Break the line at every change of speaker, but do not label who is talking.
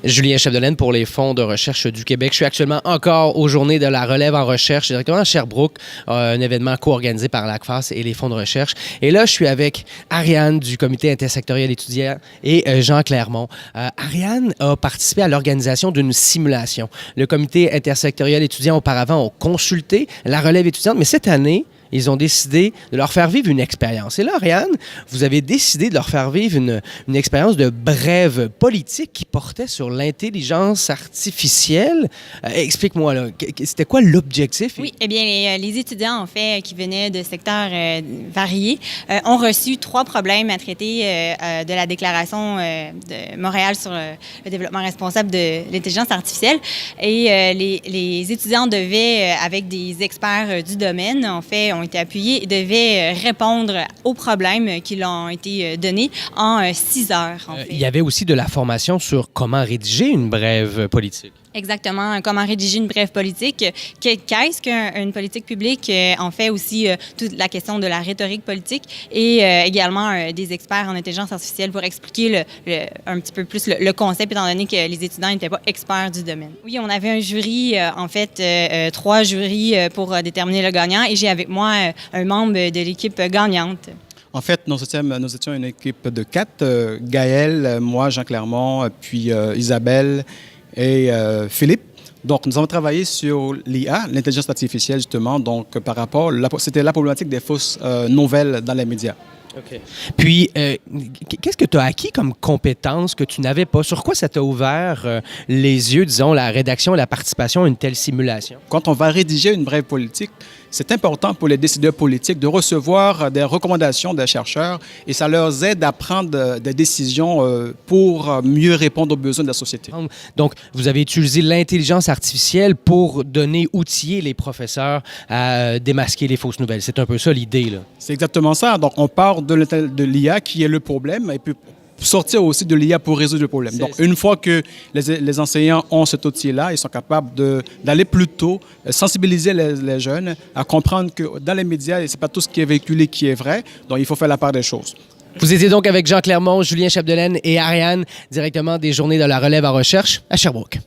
Julien Chapdelaine pour les fonds de recherche du Québec. Je suis actuellement encore aux Journées de la relève en recherche, directement à Sherbrooke, un événement co-organisé par l'ACFAS et les fonds de recherche. Et là, je suis avec Ariane du Comité intersectoriel étudiant et Jean Clermont. Ariane a participé à l'organisation d'une simulation. Le Comité intersectoriel étudiant, auparavant, ont consulté la relève étudiante, mais cette année, ils ont décidé de leur faire vivre une expérience. Et là, Ariane, vous avez décidé de leur faire vivre une expérience de brève politique qui portait sur l'intelligence artificielle. Explique-moi, là, c'était quoi l'objectif?
Oui, eh bien, les étudiants, en fait, qui venaient de secteurs variés, ont reçu 3 problèmes à traiter de la Déclaration de Montréal sur le développement responsable de l'intelligence artificielle. Et les étudiants devaient, avec des experts du domaine, en fait, ont été appuyés et devaient répondre aux problèmes qui leur ont été donnés en 6 heures. En fait.
Il y avait aussi de la formation sur comment rédiger une brève politique.
Exactement. Comment rédiger une brève politique. Qu'est-ce qu'une politique publique? En fait, aussi toute la question de la rhétorique politique et également des experts en intelligence artificielle pour expliquer un petit peu plus le concept, étant donné que les étudiants n'étaient pas experts du domaine. Oui, on avait un jury, en fait, 3 jurys pour déterminer le gagnant et j'ai avec moi un membre de l'équipe gagnante.
En fait, nous étions une équipe de 4, Gaël, moi, Jean Clermont, puis Isabelle et Philippe. Donc, nous avons travaillé sur l'IA, l'intelligence artificielle, justement. Donc, par rapport, c'était la problématique des fausses nouvelles dans les médias.
OK. Puis, qu'est-ce que tu as acquis comme compétences que tu n'avais pas? Sur quoi ça t'a ouvert les yeux, disons, la rédaction et la participation à une telle simulation?
Quand on va rédiger une brève politique, c'est important pour les décideurs politiques de recevoir des recommandations des chercheurs et ça leur aide à prendre des décisions pour mieux répondre aux besoins de la société.
Donc, vous avez utilisé l'intelligence artificielle pour donner, outiller les professeurs à démasquer les fausses nouvelles. C'est un peu ça l'idée, là.
C'est exactement ça. Donc, on part de l'IA qui est le problème et puis sortir aussi de l'IA pour résoudre le problème. Donc, une fois que les enseignants ont cet outil-là, ils sont capables d'aller plus tôt, sensibiliser les jeunes à comprendre que dans les médias, ce n'est pas tout ce qui est véhiculé qui est vrai. Donc, il faut faire la part des choses.
Vous étiez donc avec Jean Clermont, Julien Chapdelaine et Ariane, directement des Journées de la relève en recherche à Sherbrooke.